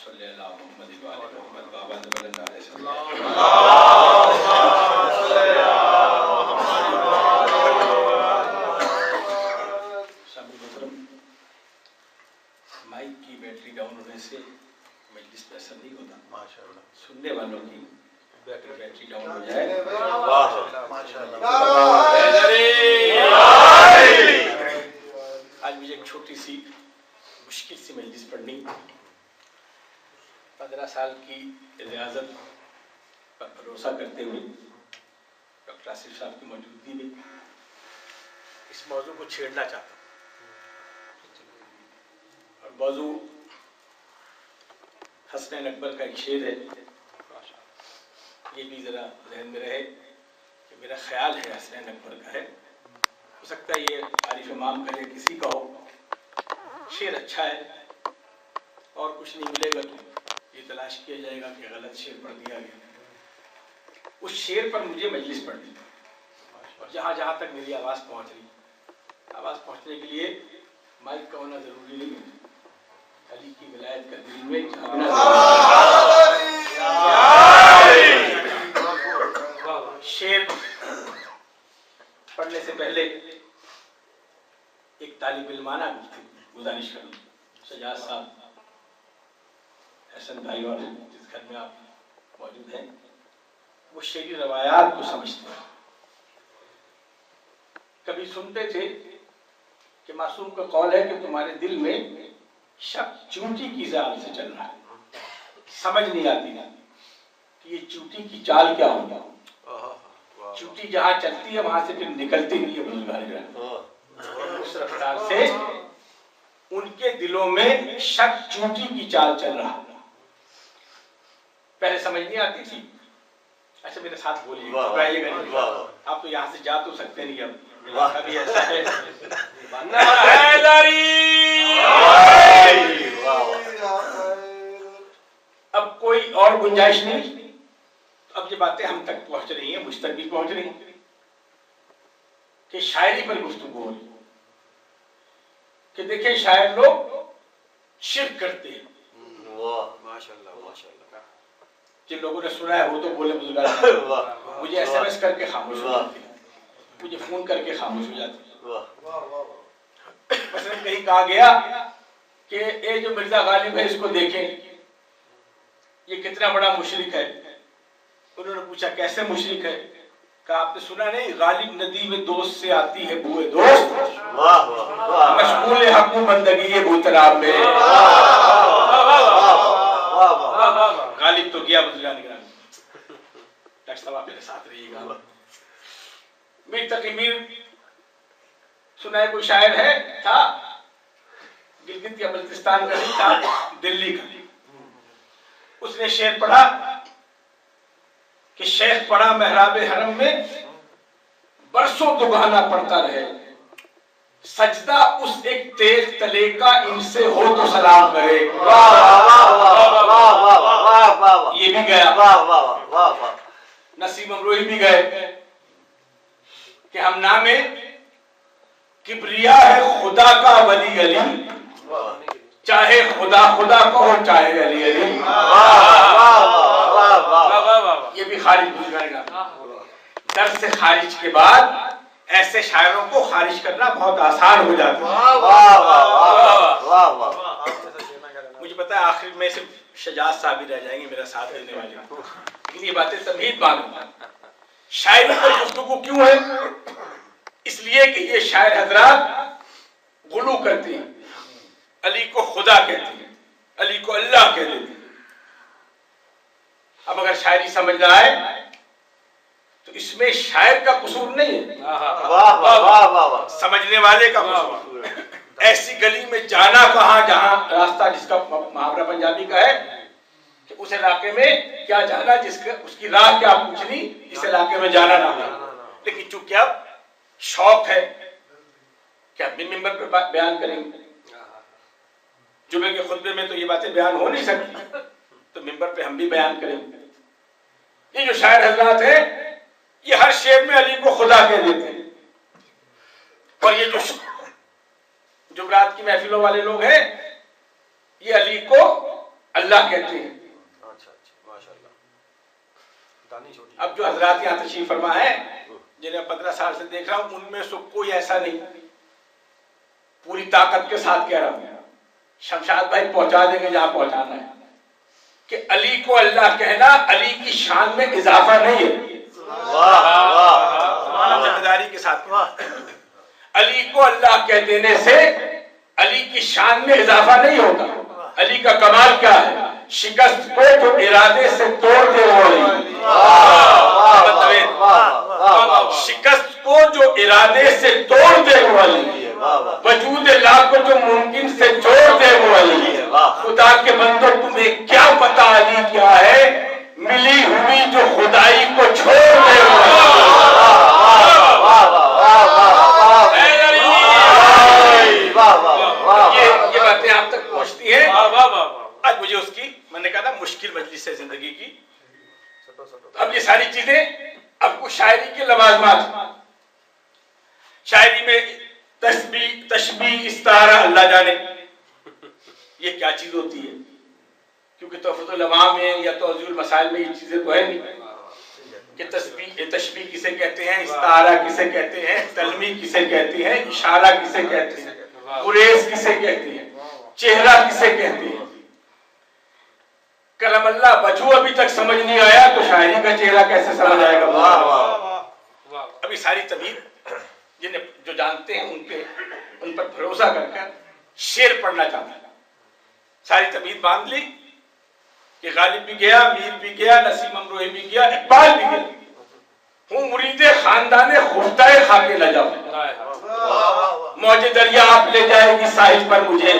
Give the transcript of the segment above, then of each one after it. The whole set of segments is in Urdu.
صلی اللہ محمد و آل محمد بابا صلی اللہ علیہ وسلم. مائک کی بیٹری ڈاؤن ہونے سے مجلس پہ اثر نہیں ہوتا. ماشاءاللہ سننے والوں کی بیٹری ڈاؤن ہو جائے. آج مجھے ایک چھوٹی سی مشکل سی مجلس پڑھنی. 15 سال کی ریاضت پر بھروسہ کرتے ہوئے ڈاکٹر آصف صاحب کی موجودگی میں اس موضوع کو چھیڑنا چاہتا ہوں. اور موضوع حسنین اکبر کا ایک شعر ہے. یہ بھی ذرا ذہن میں رہے کہ میرا خیال ہے حسنین اکبر کا ہے. ہو سکتا ہے یہ عارف امام کا ہے کسی کا ہو. شعر اچھا ہے اور کچھ نہیں ملے گا تو یہ تلاش کیا جائے گا کہ غلط شعر پڑھ دیا گیا. اس شعر پر مجھے مجلس پڑھنی اور جہاں جہاں تک میری آواز پہنچ رہی. آواز پہنچنے کے لیے مائک کا ہونا ضروری نہیں ہے. علی کی ولایت کا دل میں شعر پڑھنے سے پہلے ایک طالب علمانہ گزارش کروں. شجاعت صاحب, حسن بھائی اور جس گھر میں آپ موجود ہیں وہ شعری روایات کو سمجھتے ہیں. کبھی سنتے تھے کہ معصوم کا قول ہے کہ تمہارے دل میں شک چونٹی کی چال سے چل رہا ہے. سمجھ نہیں آتی کہ یہ چونٹی کی چال کیا ہوگا. چونٹی جہاں چلتی ہے وہاں سے پھر نکلتی نہیں ہے بزرگان. اس رفتار سے ان کے دلوں میں شک چونٹی کی چال چل رہا. پہلے سمجھ نہیں آتی تھی. اچھا میرے ساتھ بولیے, گھبرائیے گا. آپ تو یہاں سے جا تو سکتے نہیں. اب ابھی ایسا ہے اب کوئی اور گنجائش نہیں. اب یہ باتیں ہم تک پہنچ رہی ہیں, مجھ تک بھی پہنچ رہی ہیں کہ شاعری پر گفتگو ہو رہی کہ دیکھیں شاعر لوگ شرک کرتے ہیں. جن لوگوں نے سنا ہے وہ تو بولے بزرگ. مجھے ایس ایم ایس کر کے خاموش ہو جاتے ہیں, مجھے فون کر کے خاموش ہو جاتے ہیں. مثلا کہیں کہا گیا کہ اے جو مرزا غالب ہے اس کو دیکھیں, یہ کتنا بڑا مشرک ہے. انہوں نے پوچھا کیسے مشرک ہے؟ کہا آپ نے سنا نہیں, غالب ندی میں دوست سے آتی ہے بوئے دوست, مشغول حق و بندگی بوتراب میں. غالب تو گیا بزرگان نگران. ڈاکٹر صاحب آپ میرے ساتھ رہیے گا. میر تقی میر سنا ہے کوئی شاعر ہے تھا, گلگت یا بلتستان کا نہیں تھا, دلی کا. اس نے شعر پڑھا کہ شیخ پڑھا محراب حرم میں برسوں دگانا پڑتا رہے, سجدہ اس ایک تیغ تلے کا ان سے ہو تو سلام کرے. یہ بھی گیا. نسیم امروہی بھی گئے کہ ہم نامے کبریا ہے خدا کا ولی علی, چاہے خدا خدا کہو چاہے علی علی. یہ بھی خارج گزرے گا. در سے خارج کے بعد ایسے شاعروں کو خارج کرنا بہت آسان ہو جاتا ہے. مجھے پتا ہے آخر میں صرف شجاعت صاحب ہی رہ جائیں گے میرا ساتھ دینے والے, لیکن یہ باتیں تمہید معلوم ہے. شاعری پر گفتگو کیوں ہے؟ اس لیے کہ یہ شاعر حضرات غلو کرتے ہیں, علی کو خدا کہتے ہیں, علی کو اللہ کہتے ہیں. اب اگر شاعری سمجھ نہ آئے تو اس میں شاعر کا قصور نہیں ہے, سمجھنے والے کا قصور. ایسی گلی میں جانا کہاں جہاں راستہ, جس کا محاورہ پنجابی کا ہے کہ اس علاقے میں کیا جانا جس کا اس کی راہ کیا پوچھنی, اس علاقے میں جانا نہ. لیکن چونکہ اب شوق ہے کہ اب بھی ممبر پہ بیان کریں گے. جمعے کے خطبے میں تو یہ باتیں بیان ہو نہیں سکتی, تو ممبر پہ ہم بھی بیان کریں گے. یہ جو شاعر حضرات ہیں یہ ہر شعر میں علی کو خدا کہہ دیتے ہیں. اور یہ جو جمعرات کی محفلوں والے لوگ ہیں یہ علی کو اللہ کہتے ہیں. اب جو حضرات یہاں تشریف فرما ہے جنہیں 15 سال سے دیکھ رہا ہوں ان میں سے کوئی ایسا نہیں, پوری طاقت کے ساتھ کہہ رہا ہوں, شمشاد بھائی پہنچا دیں گے جہاں پہنچانا ہے, کہ علی کو اللہ کہنا علی کی شان میں اضافہ نہیں ہے. ذمہ داری کے ساتھ علی کو اللہ کہہ دینے سے علی کی شان میں اضافہ نہیں ہوتا. علی کا کمال کیا ہے؟ شکست کو جو ارادے سے توڑ دے وہ علی. شکست کو جو ارادے سے توڑ دے وہ علی. وجود اللہ کو جو ممکن سے جوڑ دے وہ علی. خدا کے بندو تمہیں کیا پتا علی کیا ہے؟ ملی ہوئی جو خدائی کو چھوڑ دے وہ یہ باتیں آپ تک پہنچتی ہیں. آج مجھے اس کی میں نے کہا تھا مشکل مجلس ہے زندگی کی. اب یہ ساری چیزیں اب کچھ شاعری کے لوازمات, شاعری میں تشبیہ استعارہ اللہ جانے یہ کیا چیز ہوتی ہے, کیونکہ تحفۃ العوام میں یا توضیح المسائل میں یہ چیزیں تو ہے نہیں کہ تشبیہ کسے کہتے ہیں, استعارہ کسے کہتے ہیں, تلمی کسے کہتے ہیں, اشارہ کسے کہتے ہیں, گریز کسے کہتے ہیں, چہرہ کسے کہتے ہیں. کرم اللہ وجہ ابھی تک سمجھ نہیں آیا تو شاعری کا چہرہ کیسے سمجھ آئے گا. ابھی ساری طبیعت جنہیں جو جانتے ہیں ان پر بھروسہ کر کر شعر پڑھنا چاہتا ہے. ساری طبیعت باندھ لی کہ غالب بھی گیا, میر بھی گیا, نسیم امروہی بھی گیا, اقبال بھی گیا. ہوں مرید خاندان خفتہ خاک لجا, موج دریا آپ لے جائے گی ساحل پر مجھے.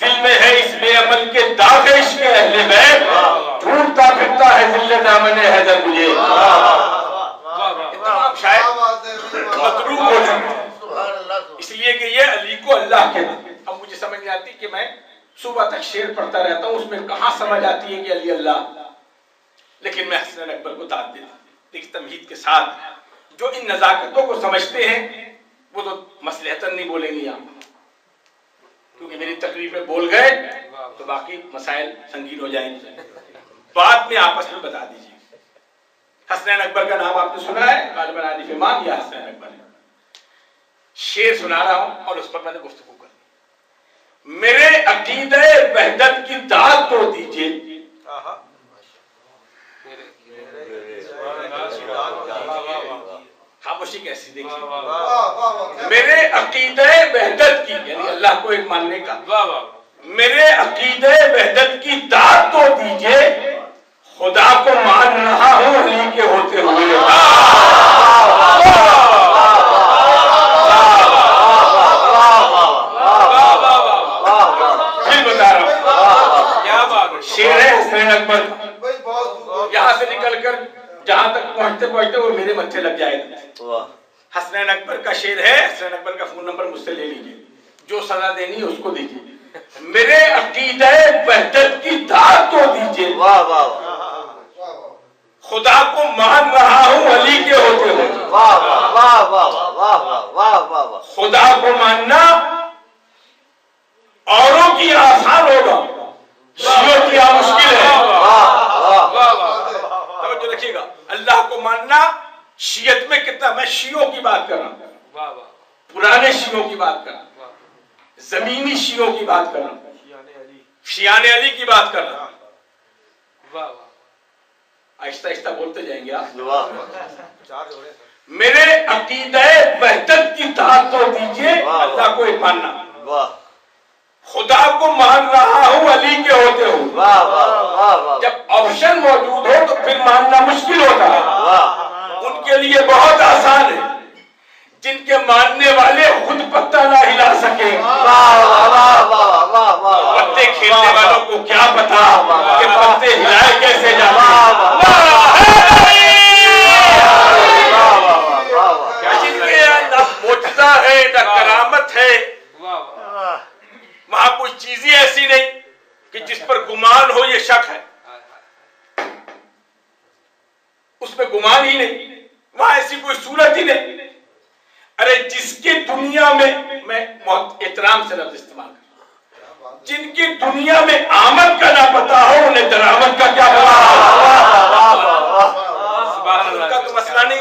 دل میں ہے اس بے عمل کے داغ عشق اہل بیت, ڈھونڈتا پھرتا ہے ذل دامن حیدر مجھے. تمام شاعر مطلوب ہو چکے اس لیے کہ یہ علی کو اللہ کہتے ہیں. اب مجھے سمجھ نہیں آتی کہ میں صبح تک شعر پڑھتا رہتا ہوں, اس میں کہاں سمجھ آتی ہے کہ علی اللہ, لیکن میں حسنین اکبر کو داد دیتا ہوں. لیکن تمہید کے ساتھ جو ان نزاکتوں کو سمجھتے ہیں وہ تو مصلحتاً نہیں بولیں گے یہاں, کیونکہ میری تقریر میں بول گئے تو باقی مسائل سنگین ہو جائیں گے. بعد میں آپس میں بتا دیجیے. حسنین اکبر کا نام آپ نے سنا ہے, غالباً عارف امام یا حسنین اکبر ہے. شعر سنا رہا ہوں اور اس پر میں نے گفتگو کر دی. میرے عقیدہ وحدت کی داد تو دیجیے, خاموشی کیسی دیکھیے. میرے عقیدہ وحدت کی یعنی اللہ کو ایک ماننے کا, میرے عقیدہ وحدت کی داد تو دیجیے, خدا کو مان رہا ہوں علی کے ہوتے ہوئے. پھر بتا رہا ہوں شعر ہے حسنین اکبر, یہاں سے نکل کر جہاں تک پہنچتے پہنچتے وہ میرے متھے لگ جائے گا. حسنین اکبر کا شعر ہے, حسنین اکبر کا فون نمبر مجھ سے لے لیجیے, جو سزا دینی ہے اس کو دیجیے. میرے عقیدہ وحدت کی داد تو دیجیے, خدا کو مان رہا ہوں علی کے ہوتے ہوئے. خدا کو ماننا اوروں کی آسان ہوگا, شیعوں کی مشکل ہے. توجہ رکھیے گا, اللہ کو ماننا شیعت میں کتنا, میں شیعوں کی بات کر رہا ہوں, پرانے شیعوں کی بات کر رہا ہوں, زمینی شیعوں کی بات کر رہا ہوں, شیعان علی کی بات کر رہا ہوں. آہستہ آہستہ بولتے جائیں گے آپ. میرے عقیدہ وحدت کی داد تو دیجیے, اللہ کو ایک ماننا, خدا کو مان رہا ہوں علی کے ہوتے ہوئے. جب آپشن موجود ہو تو پھر ماننا مشکل ہوتا ہے. ان کے لیے بہت آسان ہے جن کے ماننے والے خود پتہ نہ ہلا سکے. پتے کھیلنے والوں کو کیا پتا کہ پتے ہلائے کیسے جاتے. جن کے نہ معجزہ ہے نہ کرامت ہے, وہاں کوئی چیز ہی ایسی نہیں کہ جس پر گمان ہو یہ شک ہے, اس پہ گمان ہی نہیں, وہاں ایسی کوئی صورت ہی نہیں. ارے جس کی دنیا میں احترام سے لفظ استعمال کر, جن کی دنیا میں آمد کا نہ پتا ہو انہیں درآمد کا کیا پتا؟ ان کا تو مسئلہ نہیں.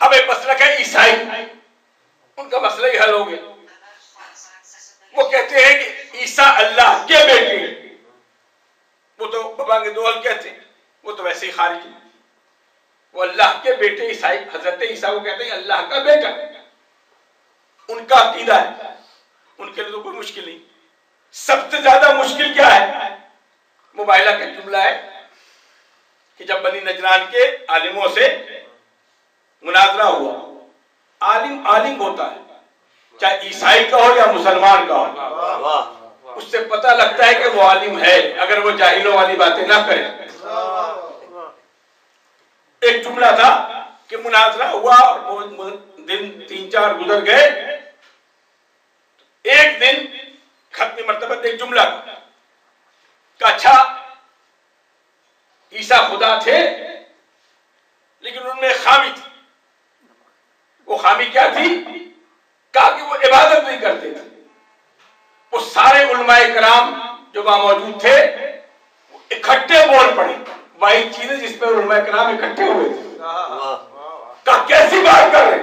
اب ایک مسلک ہے عیسائی، ان کا مسئلہ ہی حل ہو گیا. وہ کہتے ہیں کہ عیسیٰ اللہ کے بیٹے، وہ تو بابا کے دوال کہتے ہیں، وہ تو ویسے ہی خارج ہے. وہ اللہ کے بیٹے عیسائی حضرت عیسیٰ کو کہتے ہیں اللہ کا بیٹا. ان کا عقیدہ ہے، ان کے لیے تو کوئی مشکل نہیں. سب سے زیادہ مشکل کیا ہے؟ مباہلہ کا جملہ ہے کہ جب بنی نجران کے عالموں سے مناظرہ ہوا، عالم ہوتا ہے چاہے عیسائی کا ہو یا مسلمان کا ہو، اس سے پتہ لگتا ہے کہ وہ عالم ہے اگر وہ جاہلوں والی باتیں نہ کرے. ایک جملہ تھا کہ مناظرہ ہوا اور دن 3-4 گزر گئے. ایک دن ختم مرتبہ ایک جملہ کہ اچھا عیسیٰ خدا تھے لیکن ان میں خامی تھی. وہ خامی کیا تھی؟ کہا کہ وہ عبادت نہیں کرتے تھے. وہ سارے علماء کرام جو وہاں موجود تھے اکٹھے بول پڑے. وہی چیزیں جس پہ علماء کرام اکٹھے ہوئے تھے. کہا کیسی بات کر رہے؟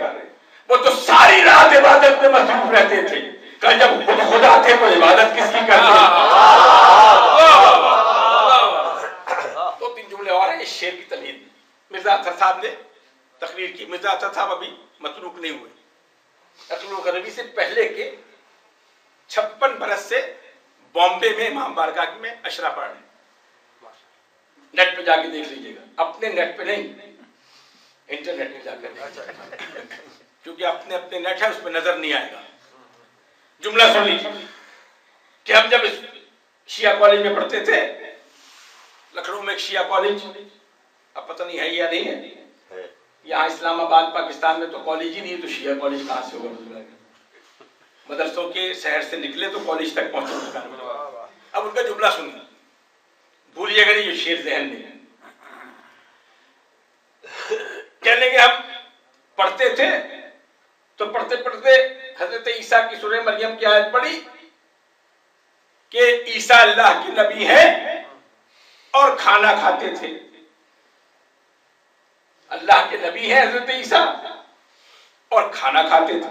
وہ تو ساری رات عبادت میں مصروف رہتے تھے. کہ جب خود خدا تھے تو عبادت کس کی کرتے؟ دو تین جملے اور ہیں اس شعر کی تمہید. مرزا اطہر صاحب نے تقریر کی. مرزا اطہر صاحب ابھی متروک نہیں ہوئے. نقل و غربی سے پہلے کے 56 برس سے بامبے میں امام بارگاہ میں اشرا پڑھ رہے ہیں. نیٹ پہ جا کے دیکھ لیجئے گا. اپنے نیٹ پہ نہیں، انٹرنیٹ پہ جا کر دیکھ، کیونکہ اپنے نیٹ ہے اس پہ نظر نہیں آئے گا. جملہ سن لیجیے کہ ہم جب شیعہ کالج میں پڑھتے تھے، لکھنؤ میں ایک شیعہ کالج، اب پتہ نہیں ہے یا نہیں ہے. یہاں اسلام آباد پاکستان میں تو کالج ہی نہیں ہے تو شیعہ کالج کہاں سے ہوگا؟ مدرسوں کے شہر سے نکلے تو کالج تک پہنچے. اب ان کا جملہ سنیے، بھولیے گا نہیں، یہ شعر ذہن میں. کہنے کہ ہم پڑھتے تھے تو پڑھتے پڑھتے حضرت عیسیٰ کی سورہ مریم کی آیت پڑھی کہ عیسیٰ اللہ کے نبی ہیں اور کھانا کھاتے تھے. اللہ کے نبی ہیں حضرت عیسیٰ اور کھانا کھاتے تھے.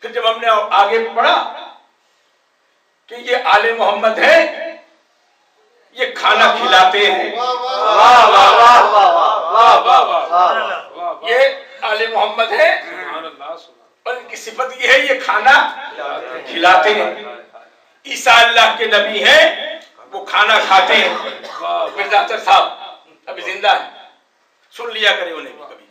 پھر جب ہم نے آگے پڑھا کہ یہ آل محمد ہے، یہ کھانا کھلاتے ہیں. یہ آل محمد ہے اور ان کی صفت یہ ہے یہ کھانا کھلاتے ہیں. عیسیٰ اللہ کے نبی ہیں، وہ کھانا کھاتے ہیں. مرزا اطہر صاحب ابھی زندہ ہیں، سن لیا کرے انہیں بھی کبھی.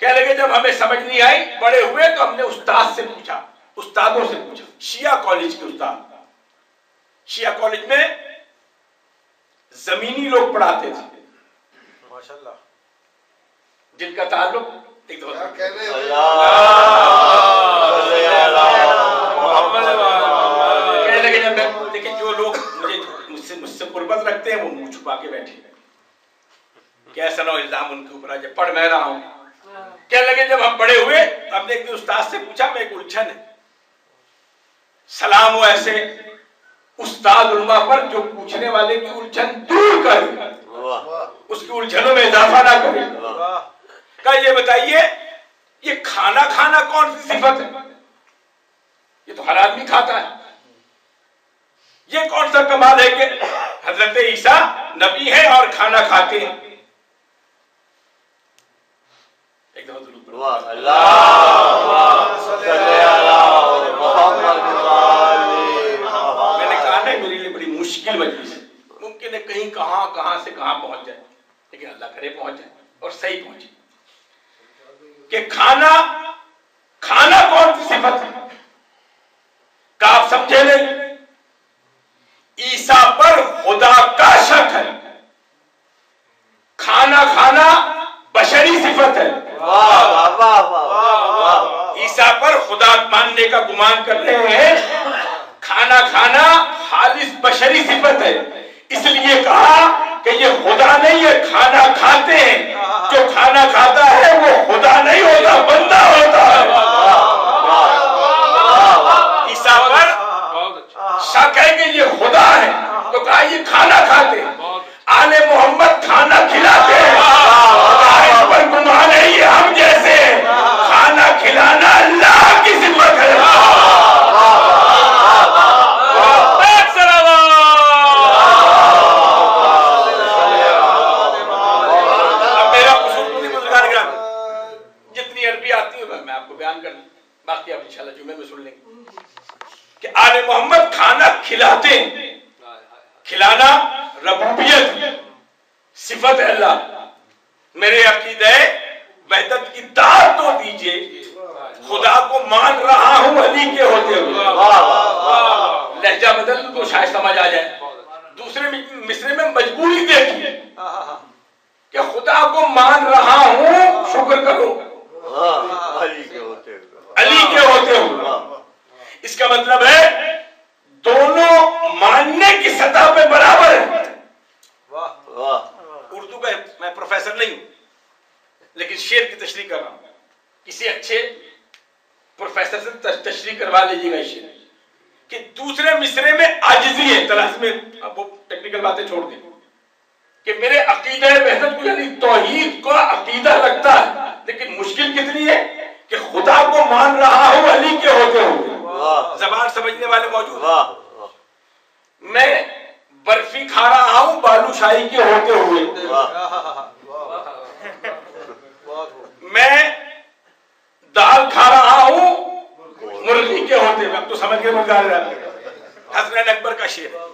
کہہ لگے جب ہمیں سمجھ نہیں آئی، بڑے ہوئے تو ہم نے استاد سے پوچھا، استادوں سے پوچھا. شیعہ کالج کے استاد، شیعہ کالج میں زمینی لوگ پڑھاتے تھے ماشاءاللہ، جن کا تعلق ایک دفعہ کہنے لگے جب میں دیکھیں جو لوگ مجھ سے قربت رکھتے ہیں وہ منہ چھپا کے بیٹھے ہیں کہ ایسا نہ ہو الزام ان کے اوپر آ جائے، پڑھ میں رہا ہوں. کہنے لگے جب ہم بڑے ہوئے ہم نے ایک دن استاد سے پوچھا، میں ایک الجھن ہے. سلام ہو ایسے استاد علماء پر جو پوچھنے والے کی الجھن دور کر اس کی الجھنوں میں اضافہ نہ کرے. کہا یہ بتائیے یہ کھانا کھانا کون سی صفت ہے؟ یہ تو ہر آدمی کھاتا ہے. یہ کون سا کمال ہے کہ حضرت عیسیٰ نبی ہیں اور کھانا کھاتے ہیں؟ ایک دفعہ ضرور پڑھو میں نے کہا نا میرے لیے بڑی مشکل مجلس ہے. ممکن ہے کہیں کہاں سے کہاں پہنچ جائے، لیکن اللہ کرے پہنچ جائے اور صحیح پہنچے. کہ کھانا کون سی صفت ہے کہ آپ سمجھے نہیں؟ عیسیٰ پر خدا کا شک ہے. کھانا کھانا بشری صفت ہے. عیسیٰ پر خدا ماننے کا گمان کر رہے ہیں. کھانا کھانا خالص بشری صفت ہے. اس لیے کہا کہ یہ خدا نہیں ہے، کھانا کھاتے ہیں. جو کھانا کھاتا ہے وہ خدا نہیں ہوتا، بندہ ہوتا ہے. آپ کو بیان کر دیں، باقی آپ انشاءاللہ جمعے میں سن لیں گے کہ آل محمد کھانا کھلاتے ہیں. کھلانا ربوبیت صفت ہے اللہ. میرے عقیدہ وحدت کی دعوت تو دیجئے، خدا کو مان رہا ہوں علی کے ہوتے ہوئے. لہجہ بدل تو شاید سمجھ آ جائے. دوسرے مصرے میں مجبوری دیکھیے کہ خدا کو مان رہا ہوں، شکر کرو علی کے ہوتے ہوئے. اس کا مطلب ہے دونوں ماننے کی سطح پہ برابر ہیں. اردو کا میں پروفیسر نہیں ہوں لیکن شعر کی تشریح کر رہا ہوں. کسی اچھے پروفیسر سے تشریح کروا لیجیے گا شعر کہ دوسرے مصرے میں عاجزی ہے. طرح میں اب وہ ٹیکنیکل باتیں چھوڑ دیں کہ میرے عقیدہ وحدت کو یعنی توحید کا عقیدہ رکھتا ہے، لیکن مشکل کتنی ہے کہ خدا کو مان رہا ہوں علی کے ہوتے ہوئے. زبان سمجھنے والے موجود ہیں. میں برفی کھا رہا ہوں بالو شاہی کے ہوتے ہوئے. میں دال کھا رہا ہوں مرغی کے ہوتے ہوئے. اب تو سمجھ گئے مزار حسنین اکبر کا شعر ہے.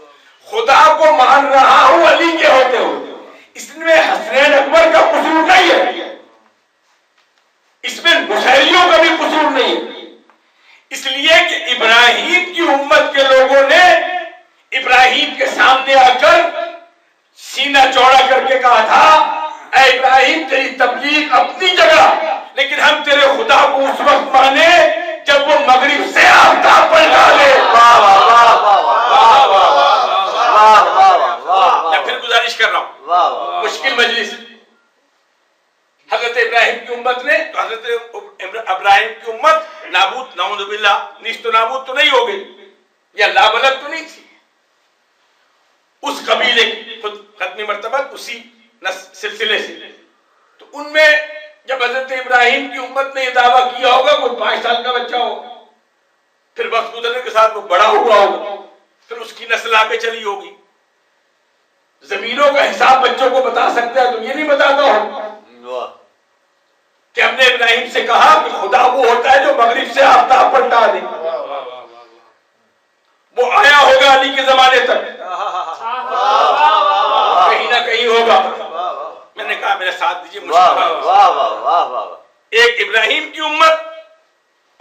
خدا کو مان رہا ہوں علی کے ہوتے ہوئے. اس میں حسنین اکبر کا قصور نہیں ہے، اس میں نصیریوں کا بھی قصور نہیں ہے. اس لیے کہ ابراہیم کی امت کے لوگوں نے ابراہیم کے سامنے آ کر سینہ چوڑا کر کے کہا تھا اے ابراہیم تیری تبلیغ اپنی جگہ، لیکن ہم تیرے خدا کو اس وقت مانے جب وہ مغرب سے آفتاب پلٹا لے. میں پھر گزارش کر رہا ہوں، مشکل مجلس. حضرت ابراہیم کی امت نے تو حضرت ابراہیم کی امت نابود نعوذ باللہ نیست و نابود تو نہیں ہو گئی یا لابلد تو نہیں تھی. اس قبیلے خود ختمی مرتبہ اسی سلسلے سے تو ان میں جب حضرت ابراہیم کی امت نے یہ دعویٰ کیا ہوگا کوئی 5 سال کا بچہ ہوگا، پھر وقت گزرنے کے ساتھ وہ بڑا ہوا ہوگا، پھر اس کی نسل آگے چلی ہوگی. زمینوں کا حساب بچوں کو بتا سکتا ہے تو یہ نہیں بتاتا ہوں کہ ہم نے ابراہیم سے کہا کہ خدا وہ ہوتا ہے جو مغرب سے آفتاب پلٹا دے. وہ آیا ہوگا علی کے زمانے تک، کہیں نہ کہیں ہوگا. میں نے کہا میرے ساتھ دیجیے. ایک ابراہیم کی امت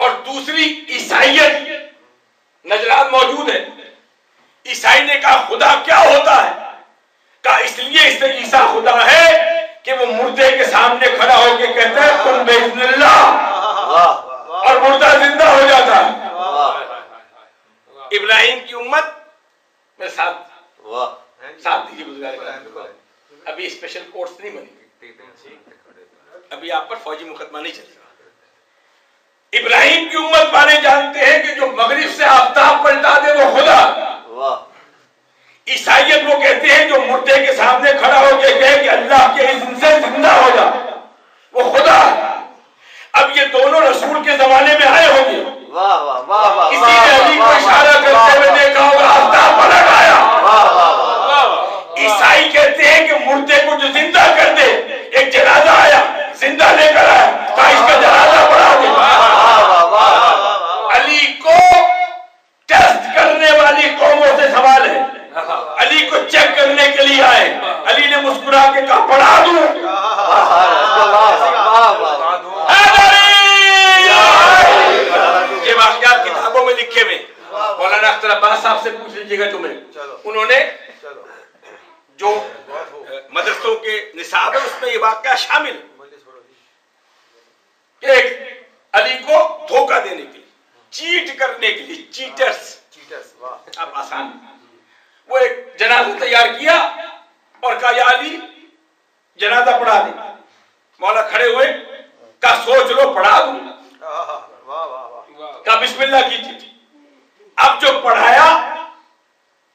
اور دوسری عیسائیت. نجران موجود ہے. عیسائی نے کہا خدا کیا ہوتا ہے؟ کہا اس لیے اس سے عیسیٰ خدا ہے کہ وہ مردے کے سامنے کھڑا ہو کے کہتا ہے کن باذن اللہ، اور مردہ زندہ ہو جاتا ہے. ابراہیم کی امت میرے ساتھ دیجیے گزارش. ابھی اسپیشل کورس نہیں بنی، ابھی آپ پر فوجی مقدمہ نہیں چلے گا. ابراہیم کی امت والے جانتے ہیں کہ جو مغرب سے آفتاب پلٹا دے وہ خدا. عیسائیت وہ کہتے ہیں جو مردے کے سامنے کھڑا ہو کے کہے کہ اللہ کے اذن سے زندہ ہو جا، وہ خدا. اب یہ دونوں رسول کے زمانے میں آئے ہوں گے. کسی نے علی کو اشارہ کرتے ہوئے دیکھا ہوگا آفتاب پلٹ آیا. عیسائی کہتے ہیں کہ مردے کو جو زندہ کر دے، ایک جنازہ آیا زندہ لے کر آیا تو اس کا جنازہ پڑھا دے. علی کو ٹیسٹ کرنے والی قوموں سے سوال ہے. علی کو چیک کرنے کے لیے آئے. علی نے مسکرا کے کہا پڑھا دوں. یہ واقعات کتابوں میں لکھے ہوئے. مولانا اختر عباس صاحب سے پوچھ لیجیے گا تمہیں. انہوں نے جو مدرسوں کے نصاب ہے اس میں یہ واقعہ شامل کہ علی کو دھوکہ دینے کے لیے، چیٹ کرنے کے لیے، چیٹرز اب آسان وہ ایک جنازہ تیار کیا اور کہا یا علی جنازہ پڑھا دے. مولا کھڑے ہوئے کہا سوچ لو پڑھا دوں. کہا بسم اللہ کیجیے. اب جو پڑھایا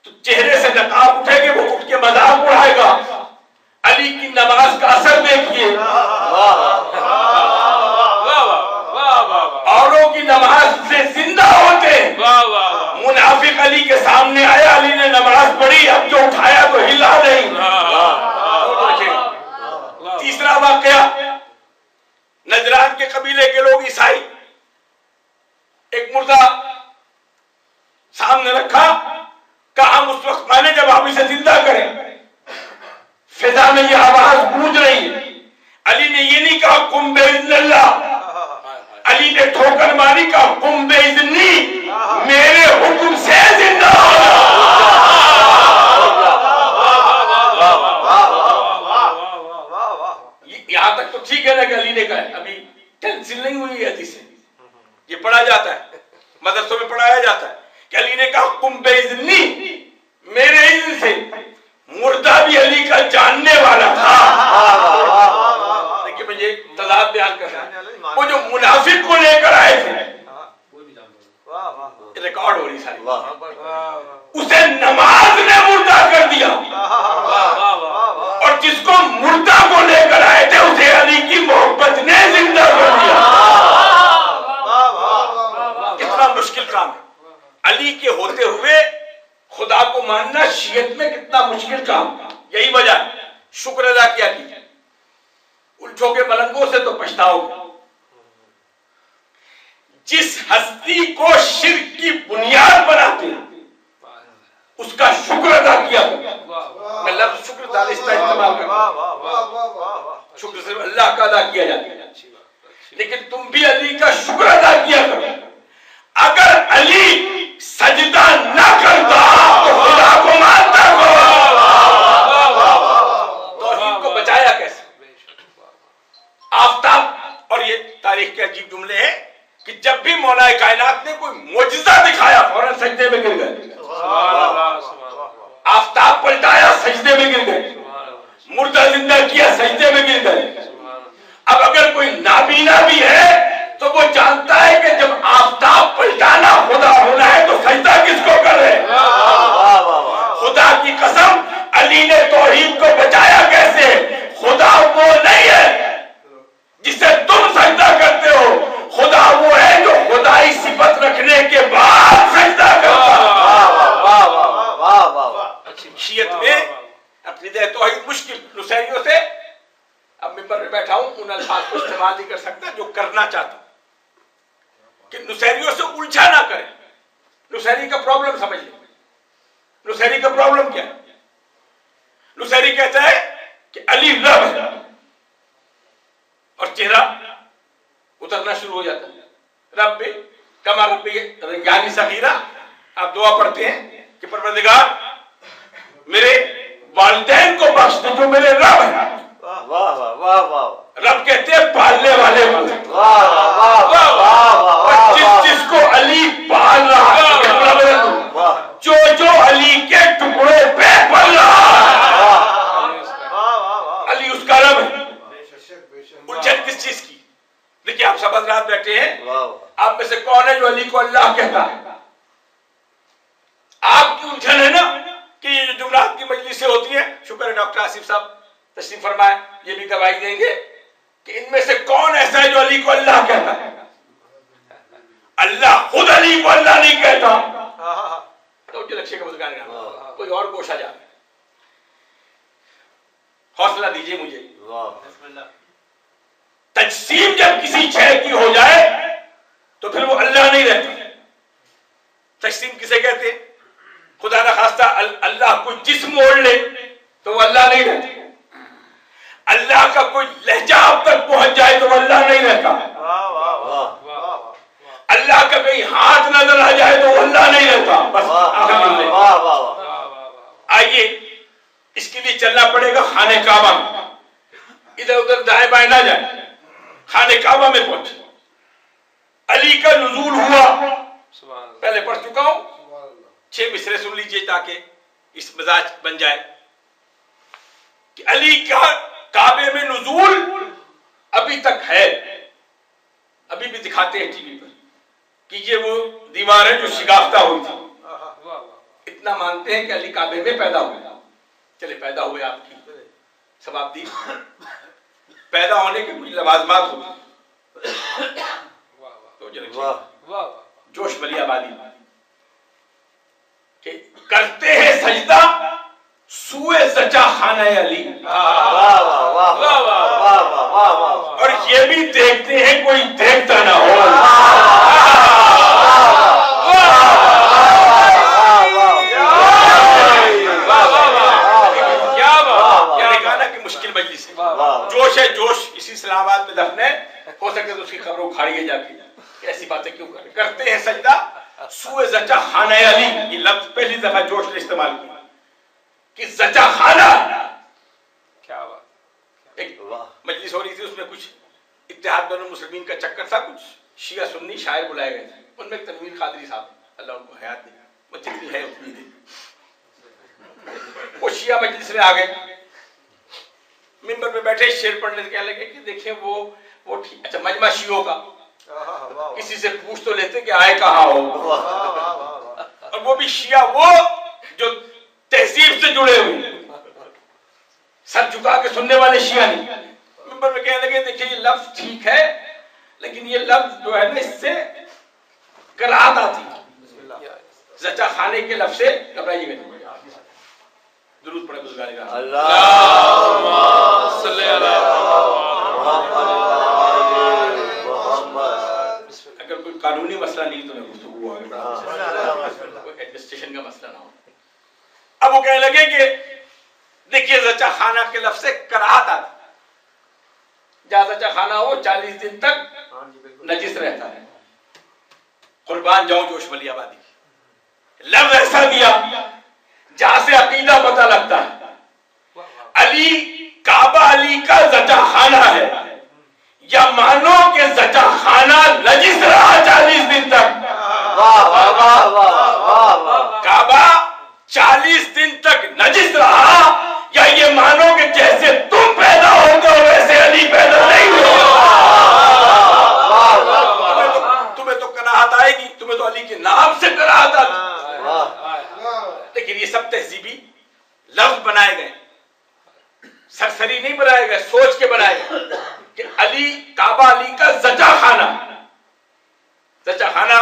تو چہرے سے نقاب اٹھے گے، وہ اٹھ کے مذاق اڑائے گا. علی کی نماز کا اثر دیکھیے. اوروں کی نماز سے زندہ ہوتے. منافق علی کے سامنے آیا، علی نے نماز پڑھی، اب جو اٹھایا تو ہلا نہیں. تیسرا واقعہ، نجران کے قبیلے کے لوگ عیسائی علی کا حکم بے اذنی میرے حکم سے زندہ ہوگا. یہاں تک تو ٹھیک ہے نا کہ علی نے کہا ہے, ابھی کینسل نہیں ہوئی ہے حدیث, یہ پڑھا جاتا ہے, مدرسوں میں پڑھایا جاتا ہے کہ علی نے کہا حکم بے اذنی میرے اذن سے. مردہ بھی علی کا جاننے والا تھا. دیکھیے مجھے تضاد بیان کر رہا ہے, وہ جو منافق کو لے کر آئے تھے, ریکارڈ ہو رہی ساری, اسے نماز نے مردہ کر دیا, اور جس کو مردہ کو لے کر آئے تھے اسے علی کی محبت نے زندہ کر دیا. کتنا مشکل کام ہے. علی کے ہوتے ہوئے خدا کو ماننا شیعت میں کتنا مشکل کام. یہی وجہ ہے, شکر ادا کیا کیجیے. الٹھوں کے ملنگوں سے تو پچھتاؤ گے. جس ہستی کو شرک کی بنیاد بناتے ہیں اس کا شکر ادا کیا کرو. میں لفظ شکر دانستہ استعمال کروں, شکر صرف اللہ کا ادا کیا جاتا ہے, لیکن تم بھی علی کا شکر ادا کیا کرو. اگر علی سجدہ نہ کرتا تو خدا کو مانتا ہو. توحید کو بچایا کیسے؟ آفتاب, اور یہ تاریخ کے عجیب جملے ہیں کہ جب بھی مولا کائنات نے کوئی معجزہ دکھایا فوراً سجدے میں گر گئے. آفتاب پلٹایا سجدے میں گر گئے, مردہ زندہ کیا سجدے میں گر گئے. اب اگر کوئی نابینا بھی ہے تو وہ جانتا ہے کہ جب آفتاب پلٹانا خدا ہونا ہے تو سجدہ کس کو کر رہے ہیں. خدا کی قسم علی نے توحید کو بچایا کیسے؟ خدا وہ نہیں ہے جسے تم سجدہ کرتے ہو, خدا وہ ہے جو خدائی صفت رکھنے کے بعد سجدہ کرتا ہے. شیعت میں عقیدہ توحید مشکل. نصیریوں سے, اب ممبر میں بیٹھا ہوں ان الفاظ کو استعمال نہیں کر سکتا جو کرنا چاہتا ہوں, کہ نصیریوں سے الجھا نہ کریں. نصیری کا پرابلم سمجھ لیں. نصیری کا پرابلم کیا ہے؟ نصیری کہتا ہے کہ علی رب ہے, اور چہرہ اترنا شروع ہو جاتا ہے. رب کما رب یعنی صغیرہ. آپ دعا پڑھتے ہیں کہ پروردگار میرے والدین کو بخش دے جو میرے رب ہیں. رب کہتے ہیں پالنے والے کو. جس کو علی پال رہا ہے, جو علی کے ٹکڑے پہ پل رہا علی اس کا رب ہے. الجھن کس چیز کی؟ دیکھیے آپ سب حضرات بیٹھے ہیں, آپ میں سے کون ہے جو علی کو اللہ کہتا ہے؟ آپ کی الجھن ہے نا کہ یہ جو جمعرات کی مجلسیں ہوتی ہیں, شکر ہے ڈاکٹر آصف صاحب تشریف فرمائے, یہ بھی گواہی دیں گے کہ ان میں سے کون ایسا ہے جو علی کو اللہ کہتا ہے. اللہ خود علی کو اللہ نہیں کہتا. تو جو لکشے کا بزرگان ہے, کوئی اور گوشہ جا رہا ہے. حوصلہ دیجئے مجھے. تجسیم جب کسی شے کی ہو جائے تو پھر وہ اللہ نہیں رہتا. تجسیم کسے کہتے ہیں؟ خدا نہ خواستہ اللہ کو جسم اوڑھ لے تو وہ اللہ نہیں رہتا. اللہ کا کوئی لہجہ اب تک پہنچ جائے تو وہ اللہ نہیں رہتا. اللہ کا کہیں ہاتھ نظر آ جائے تو وہ اللہ نہیں رہتا. بس آئیے اس کے لیے چلنا پڑے گا خانہ کعبہ. ادھر ادھر دائیں بائیں نہ جائیں, خانہ کعبہ میں پہنچے. علی کا نزول ہوا, پہلے پڑھ چکا ہوں, 6 مصرے سن لیجئے تاکہ اس مزاج بن جائے کہ علی کا کعبے میں نزول ابھی تک ہے. ابھی بھی دکھاتے ہیں ٹی وی پر کہ یہ وہ دیوار ہے جو شگافتہ ہوئی تھی. اتنا مانتے ہیں کہ علی کعبے میں پیدا ہوئے. چلے پیدا ہوئے, آپ کی ثواب دی. پیدا ہونے کے کچھ لوازمات ہوتے ہیں. جوش ملی آبادی کہ کرتے ہیں سجدہ سوئے زچا خانہ علی, اور یہ بھی دیکھتے ہیں کوئی دیکھتا نہ ہو. مشکل مجلس ہے, جوش ہے, جوش. اسی اسلام آباد میں دفن ہے, ہو سکے تو اس کی خبر اکھاڑیے جا کے. ایسی ایسی باتیں کیوں کرتے ہیں سجدہ سوئے زچہ خانہ علی. یہ لفظ پہلی دفعہ جوش نے استعمال کیا کہ زچہ خانہ. کیا بات. ایک مجلس ہو رہی تھی, اس میں کچھ اتحاد بین المسلمین کا چکر تھا, کچھ شیعہ سنی شاعر بلائے گئے تھے, ان میں ایک تنویر قادری صاحب, اللہ ان کو حیات دے, وہ جتنی ہے اتنی دے. وہ شیعہ مجلس میں آ گئے, منبر پہ بیٹھے شعر پڑھنے سے کہنے لگے کہ دیکھیں وہ ٹھیک. اچھا مجمع شیعوں کا, کسی سے پوچھ تو لیتے کہ آئے کہاں ہو, اور وہ بھی شیعہ وہ جو تہذیب سے جڑے ہوئے, سر جھکا کے سننے والے شیعہ نہیں. منبر پہ کہنے لگے دیکھیں یہ لفظ ٹھیک ہے لیکن یہ لفظ جو ہے نا اس سے کراہت آتی ہے. زچہ خانے کے لفظ سے گھبرائیے گا. درود پڑھیں بزرگان کرام. اللہم صلی علی محمد. اگر کوئی قانونی مسئلہ نہیں تو میں گفتگو آگے بڑھا, کوئی ایڈمنسٹریشن کا مسئلہ نہ ہو. اب وہ کہنے لگے کہ دیکھیے زچہ خانہ کے لفظ سے کراہت آتی, جہاں زچہ خانہ ہو 40 دن تک نجس رہتا ہے. قربان جاؤں جوش ولی آبادی, لفظ ایسا دیا جہاں سے عقیدہ پتہ لگتا ہے. علی کعبہ علی کا زچہ خانہ ہے, یا مانو کہ زچہ خانہ نجس رہا 40 دن تک. کعبہ 40 دن تک نجس رہا, یا یہ مانو کہ جیسے تم پیدا ہوتے ہو ویسے علی پیدا نہیں ہوا. تمہیں تو کراہت آئے گی, تمہیں تو علی کے نام سے کراہت آتی. لیکن یہ سب تہذیبی لفظ بنائے گئے, سرسری نہیں بنائے گئے, سوچ کے بنائے گئے کہ علی کعبہ علی کا زچہ خانہ. زچہ خانہ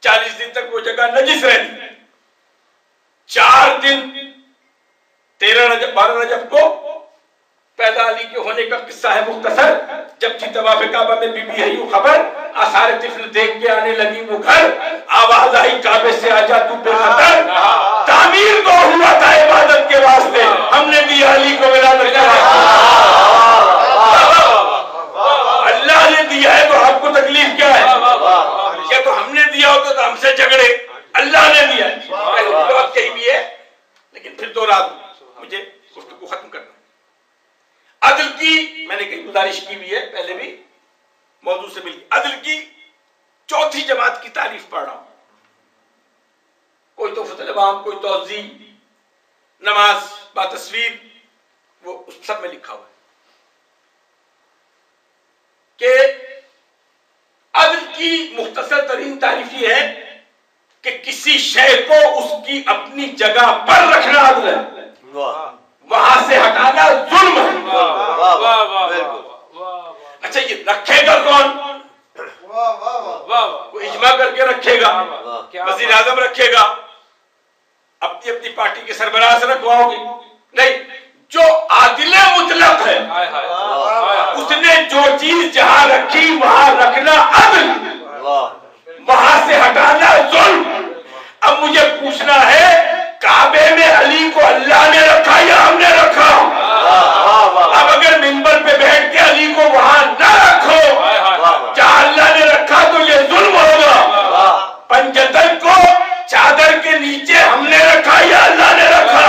40 دن تک وہ جگہ نجس رہتی. 4 دن 13 رجب 12 رجب کو پیدا علی کے ہونے کا قصہ ہے مختصر. جب تھی طواف کعبہ میں بی بی ہے یوں خبر, آثار طفل دیکھ کے آنے لگی وہ گھر, آواز آئی کعبے سے آجا تو بے خطر. تعمیر تو ہوا تھا عبادت کے واسطے, ہم نے دیا علی کو ولادت کا اللہ نے دیا ہے تو آپ کو تکلیف کیا ہے؟ کیا تو ہم نے دیا ہوتا تو ہم سے جھگڑے, اللہ نے دیا ہے. کہیں بھی ہے لیکن پھر دو رات مجھے گفتگو ختم کرنا. عدل کی میں نے کئی گزارش کی بھی ہے پہلے بھی موضوع سے ملی. عدل کی 4تھی جماعت کی تعریف پڑھ رہا ہوں. کوئی تحفۃ الامام, کوئی توضیح, نماز با تصویر, وہ سب میں لکھا ہوا ہے کہ عدل کی مختصر ترین تعریف یہ ہے کہ کسی شے کو اس کی اپنی جگہ پر رکھنا عدل ہے, وہاں سے ہٹانا ظلم ہے. اچھا یہ رکھے گا کون؟ کوئی اجماع کر کے رکھے گا, وزیر اعظم رکھے گا, اپنی اپنی پارٹی کے سربراہ سے رکھواؤ گے نہیں. جو عادل مطلق ہے اس نے جو چیز جہاں رکھی وہاں رکھنا عدل, وہاں سے ہٹانا ظلم. اب مجھے پوچھنا ہے کعبے میں علی کو اللہ نے رکھا یا ہم نے رکھا؟ اب اگر منبر پہ بیٹھ کے علی کو وہاں نہ رکھو جہاں اللہ نے رکھا تو یہ ظلم ہوگا. پنجتن کو چادر کے نیچے ہم نے رکھا یا اللہ نے رکھا؟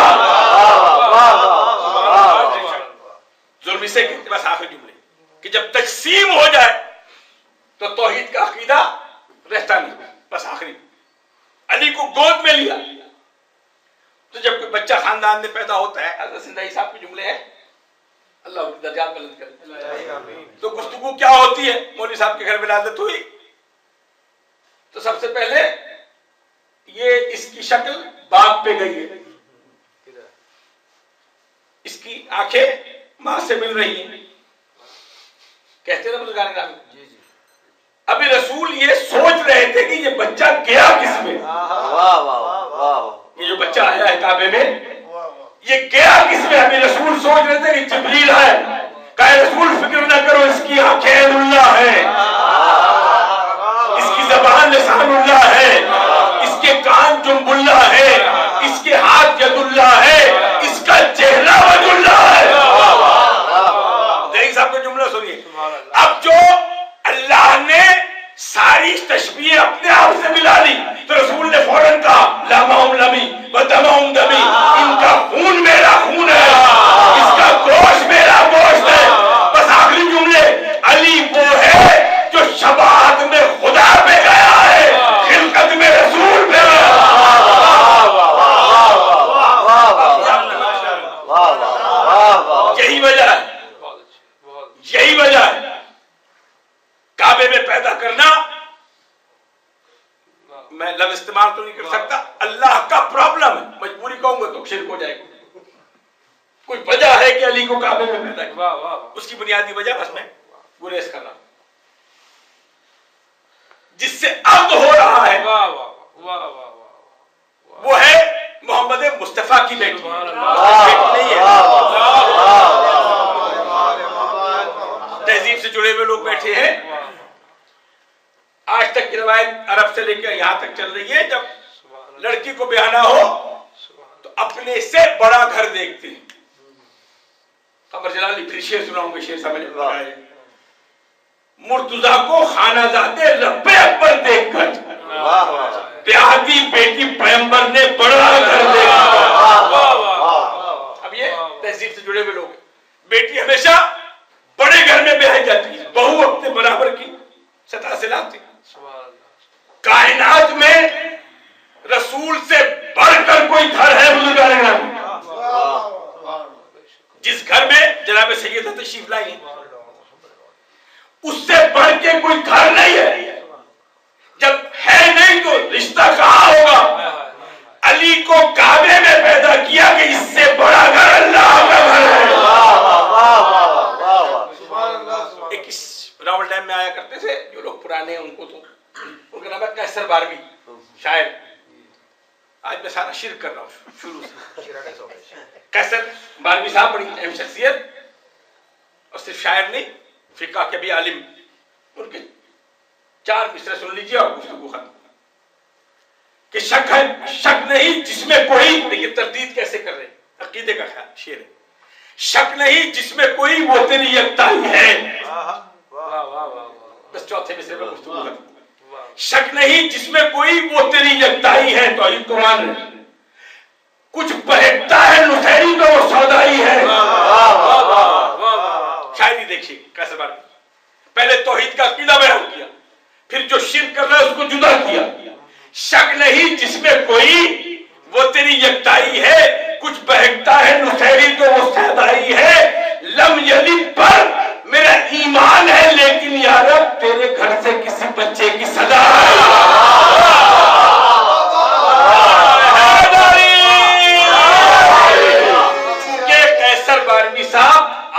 ظلم اسے کہتے. بس آخر جملے کہ جب تقسیم ہو جائے تو توحید کا عقیدہ رہتا نہیں. بس آخری علی کو گود میں لیا تو جب کوئی بچہ خاندان میں پیدا ہوتا ہے, حضرت زندگی صاحب کے جملے ہیں, اللہ ان کی درجات بلند کرے, تو گفتگو کیا ہوتی ہے. مولوی صاحب کے گھر ولادت ہوئی تو سب سے پہلے یہ اس کی شکل باپ پہ گئی ہے, اس کی آنکھیں ماں سے مل رہی ہیں, کہتے ہیں نا بزرگان کرام. ابھی رسول یہ سوچ رہے تھے کہ یہ بچہ گیا کس میں, یہ جو بچہ آیا ہے کعبے میں یہ گیا کس میں. ابھی رسول سوچ رہے تھے کہ جبریل ہے, کہا رسول فکر نہ کرو, اس کی آنکھیں اللہ ہے, اس کی زبان لسان اللہ ہے, اس کے کان جنب اللہ ہے, اس کے ہاتھ ید اللہ ہے, اس کا چہرہ وجہ اللہ ہے. صاحب کا جملہ سنیے. اب جو اللہ نے ساری تشبیہ اپنے آپ سے ملا لی تو رسول نے فوراً کہا لامہم لمی ودمہم دمی، ان کا خون میرا خون ہے، اس کا گوشت میرا گوشت ہے. بس آخری جملے، علی وہ ہے جو شفاعت میں خدا پہ گیا ہے، خلقت میں رسول پہ گیا. یہی وجہ ہے، یہی وجہ ہے کعبے میں پیدا کرنا. میں لفظ استعمال تو نہیں کر سکتا، اللہ کا پرابلم ہے، مجبوری کہوں گا تو شرک ہو جائے گا. کوئی وجہ ہے کہ علی کو کعبے میں پیدا کیا، اس کی بنیادی وجہ بس میں گریز کر رہا ہوں، جس سے عبد ہو رہا ہے وہ ہے محمد مصطفیٰ کی بیٹی نہیں ہے. تہذیب سے جڑے ہوئے لوگ بیٹھے ہیں، آج تک کی روایت عرب سے لے کے یہاں تک چل رہی ہے، جب لڑکی کو بیاہنا ہو تو اپنے سے بڑا گھر دیکھتے ہیں. قمر جلالی پھر شعر سناؤں گے، شعر سمجھ آئے. مرتضی کو خانہ زادے رب اکبر دیکھ کر پیاری بیٹی پیغمبر نے بڑا گھر دیکھا. اب یہ تہذیب سے جڑے ہوئے لوگ ہیں. بیٹی ہمیشہ بڑے گھر میں بیاہی جاتی ہے، بہو اپنے برابر کی سطح سے لاتی. کائنات میں رسول سے بڑھ کر کوئی گھر ہے بزرگان گرامی؟ جس گھر میں جناب سیدہ تشریف لائی ہیں اس سے بڑھ کے کوئی گھر نہیں ہے. جب ہے نہیں تو رشتہ کہاں ہوگا؟ علی کو کعبے میں پیدا کیا کہ اس سے بڑا گھر اللہ کا گھر ہے. ایک راول ڈیم میں آیا کرتے تھے جو لوگ پرانے ہیں، ان کو تو ان کا نام ہے کیسر باربی شاعر. آج میں سارا شرک کر رہا ہوں شروع سے. کیسر باربی صاحب بڑی اہم شخصیت، اور صرف شاعر نہیں، فقہ کے بھی عالم. ان کے 4 مصرع سن لیجیے اور گفتگو ختم. کہ شک ہے، شک نہیں جس میں کوئی، دیکھیے تردید کیسے کر رہے ہیں، عقیدے کا خیال شعر ہے. شک نہیں جس میں کوئی وہ تیری یکتائی ہے. بس چوتھے مصرے میں گفتگو ختم. شک نہیں جس میں کوئی وہ تیری یکتائی ہے. تو علی کو مان رہے، کچھ بہکتا ہے نصیری تو وہ سودائی ہے. شاعری دیکھیے کیسے بات. پہلے توحید کا عقیدہ بیان کیا، پھر جو شرک کر رہا ہے اس کو جدا کیا. شک نہیں جس میں کوئی وہ تیری یکتائی ہے، کچھ بہکتا ہے نصیری تو وہ سودائی ہے. لم یلد پر میرا ایمان ہے، لیکن یار تیرے گھر سے کسی بچے کی صدا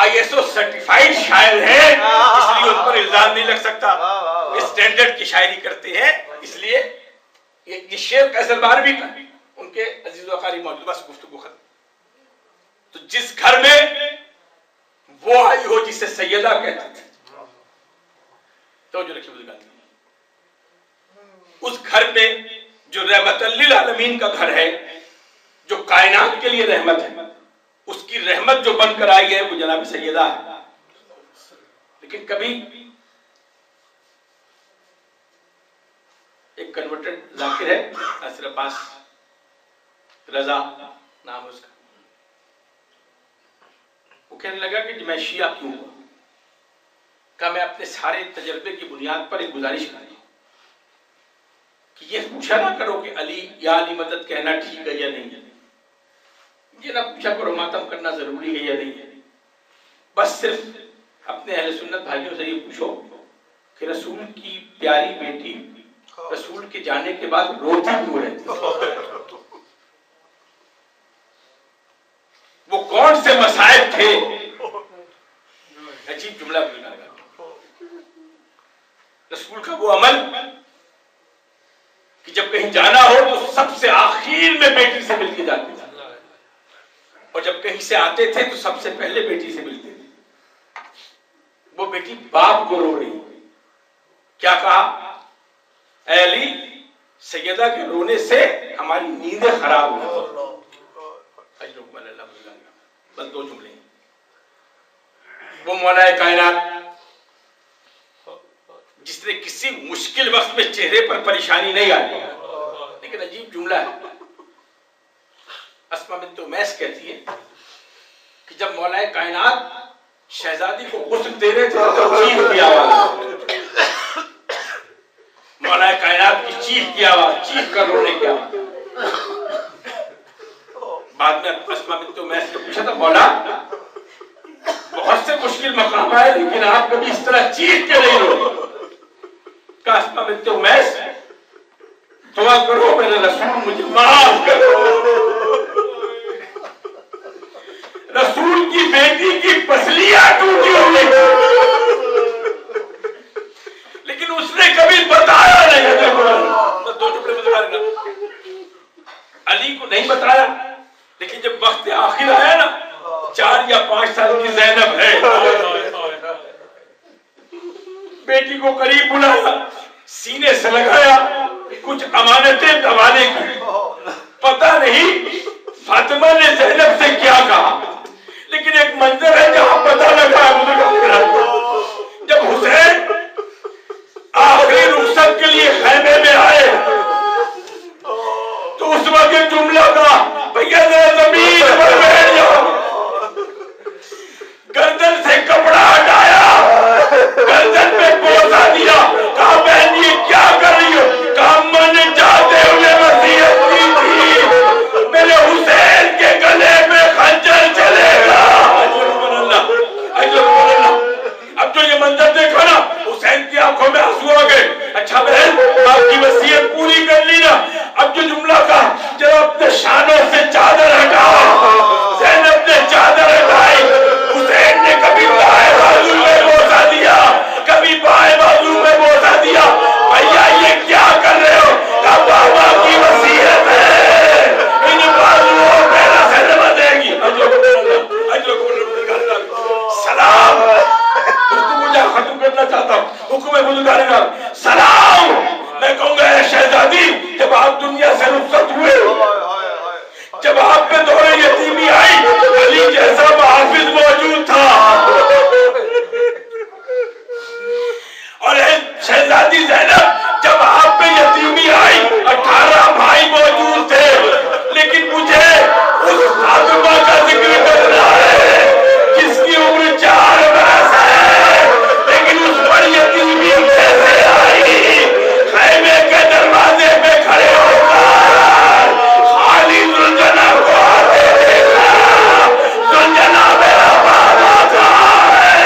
ISO سرٹیفائیڈ شاعر ہے، اس لیے ان پر الزام نہیں لگ سکتا. اسٹینڈرڈ کی شاعری کرتے ہیں، اس لیے یہ شعر کیسر باربی کا ان کے عزیز و اقارب موجود. بس گفتگو ختم. تو جس گھر میں وہ آئی ہو جسے سیدہ کہتے تھے، تو جو رکھی بزرگان، اس گھر میں جو رحمت للعالمین کا گھر ہے، جو کائنات کے لیے رحمت ہے، اس کی رحمت جو بن کر آئی ہے وہ جناب سیدہ ہے. لیکن کبھی ایک کنورٹڈ ذاکر ہے ناصر عباس رضا نام ہے اس کا، وہ کہنے لگا کہ میں شیعہ کیوں ہوا؟ کہ میں اپنے سارے تجربے کی بنیاد پر ایک گزارش کرتا ہوں کہ یہ پوچھا نہ کرو کہ علی یا علی مدد کہنا ٹھیک ہے یا نہیں ہے. یہ نہ پوچھا کرو ماتم کرنا ضروری ہے یا نہیں ہے. بس صرف اپنے اہل سنت بھائیوں سے یہ پوچھو کہ رسول کی پیاری بیٹی رسول کے جانے کے بعد روتی کیوں رہتی؟ وہ کون سے مصائب تھے؟ عجیب جملہ بولنا لگا. رسول کا وہ عمل کہ جب کہیں جانا ہو تو سب سے آخر میں بیٹی سے مل کے جاتے تھے، اور جب کہیں سے آتے تھے تو سب سے پہلے بیٹی سے ملتے تھے. وہ بیٹی باپ کو رو رہی، کیا کہا؟ اے علی، سیدہ کے رونے سے ہماری نیندیں خراب ہو. بس 2 جملے. وہ مولا کائنات جس نے کسی مشکل وقت میں چہرے پر پریشانی نہیں آئی. لیکن عجیب جملہ ہے. اسما بنت امیس کہتی ہے کہ جب مولا کائنات شہزادی کو غسل دے رہے تھے تو چیخ کی آواز, مولا کائنات کی چیخ کی آواز, چیخ کر رونے کی آواز. بعد میں اسما بنت امیس نے پوچھا تھا مولا بہت سے مشکل مقام آئے لیکن آپ کبھی اس طرح چیخ کے نہیں رو. کہا اسما بنت امیس دعا کرو میرے رسول مجھے معاف کرو. رسول کی بیٹی کی پسلیاں ٹوٹی ہوئی لیکن اس نے کبھی بتایا نہیں. دو ٹکڑے بتا رہے نا, علی کو نہیں بتایا لیکن جب وقت آخر آیا نا 4 یا 5 سال کی زینب ہے, بیٹی کو قریب بلایا, سینے سے لگایا, کچھ امانتیں دبانے کی. پتہ نہیں فاطمہ نے زینب سے کیا کہا لیکن ایک منظر ہے جہاں پتہ لگا جب حسین آخری رخصت کے لیے خیمے میں آئے تو اس وقت جملہ کا بھیا ذرا زمین پر بیٹھ جاؤ. گردن سے کپڑا ہٹایا, گردن پہ بوسہ دیا, کہا بہن یہ کیا کر رہی ہو. کہا من جاتے ہوئے وصیت کی تھی میرے حسین کے گلے میں خنجر چلے گا. اب جو یہ منظر دیکھا نا حسین کی آنکھوں میں آنسو آ گئے. اچھا بہن آپ کی وصیت پوری کر لی نا, اب جو جملہ کا جب اپنے شانوں سے چادر ہٹاؤ. زینب نے چادر ہٹائی, حسین نے کبھی دائیں بازو میں بوسہ دیا کبھی بائیں بازو میں بوسہ دیا. بھیا یہ کیا کر رہے ہو. کہا بابا کی وصیت ہے ان بازوؤں پہ رسل دے گی. سلام مجھے ختم کرنا چاہتا ہوں. حکم بزرگان سلام. میں کہوں گا اے شہزادی جب آپ دنیا سے رخصت ہوئے, جب آپ پہ دور یتیمی آئی علی جیسا محافظ موجود تھا, اور شہزادی زینب جب آپ پہ یتیمی آئی 18 بھائی موجود تھے. لیکن مجھے اس فاطمہ کا ذکر کرنا ہے جس کی عمر 4 برس ہے لیکن اس پر یتیمی کیسے آئی. خیمے کے دروازے پہ کھڑے ہو کر خالی زلجنا کو آتے دیکھا. زلجنا میرا بابا کہاں ہے.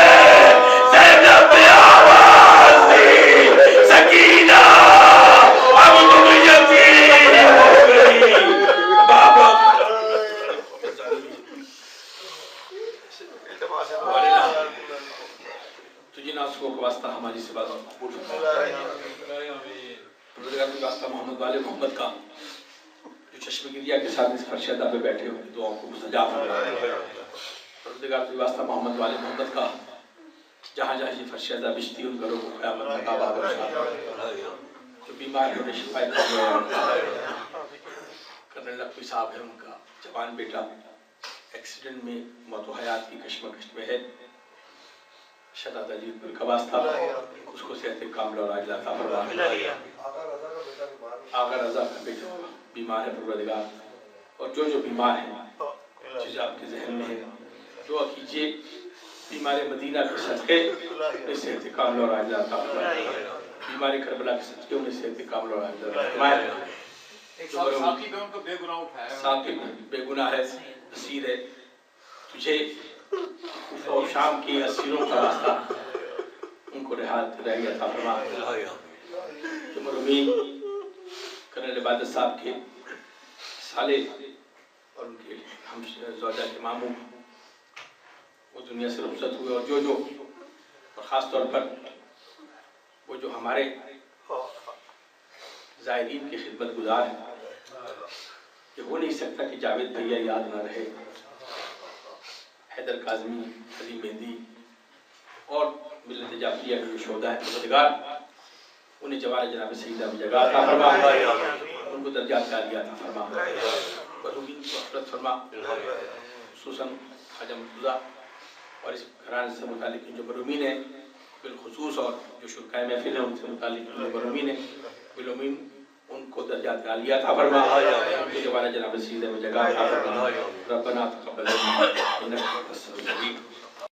زینب نے آواز دی سکینہ اب تم یتیم ہو گئی. بابا تجھے ناسکوں کا واسطہ ہماری سے بات قبول واسطہ محمد والے محمد کا جو چشم گریہ کے ساتھ اس فرشدہ پہ بیٹھے ہوئے دعاوں کو سجا پروردگار واسطہ محمد والے محمد کا جہاں جہاں یہ فرشدہ بچتی ان گھروں کو قیامت میں آباد و شاد. جو بیمار ہے انہیں شفا کرنے لگوی صاحب ہے, ان کا جوان بیٹا ایکسیڈنٹ میں موت و حیات کی کشمکش میں ہے. شداد عجیب پر کا واسطہ اس کو صحت کامل اور عاجلہ عطا فرما. آغا رضا کا بیٹا بیمار ہے پروردگار, اور جو بیمار ہیں جسے آپ کے ذہن میں ہے دعا کیجئے بیمار مدینہ کے صدقے انہیں صحت کامل اور عاجلہ عطا فرما. بیمار کربلا کے صدقے انہیں صحت کامل اور عاجلہ عطا فرما. ساتھی میں ان کو بے گناہ اٹھایا, ساتھی بے گناہ ہے, اسیر ہے. تجھے کوفہ و شام کی اسیروں کا راستہ ان کو رہائی عطا فرما. جو مرحومین کرنل عبادت صاحب کے سالے اور ان کے ہم زوجہ کے ماموں وہ دنیا سے رخصت ہوئے, اور جو اور خاص طور پر وہ جو ہمارے زائرین کی خدمت گزار ہیں, یہ ہو نہیں سکتا کہ جاوید بھیا یاد نہ رہے. حیدر کاظمی, علی مہدی اور ملت جعفریہ کے شہداء ہیں پروردگار انہیں جوار جناب سیدہ میں جگہ عطا فرما, ان کو درجات عالیہ عطا فرما, مرحومین کو مغفرت فرما. خصوصاً خواجہ مرتضیٰ اور اس گھرانے سے متعلق جو مرحومین ہیں بالخصوص اور جو شرکائے محفل ہیں ان سے متعلق مرحومین ہیں، بالعموم ان کو درجات عالیہ عطا فرما، ان کے بارے جناب سید و جگہ عطا فرما، ربنا تقبل منا انک انت السمیع العلیم۔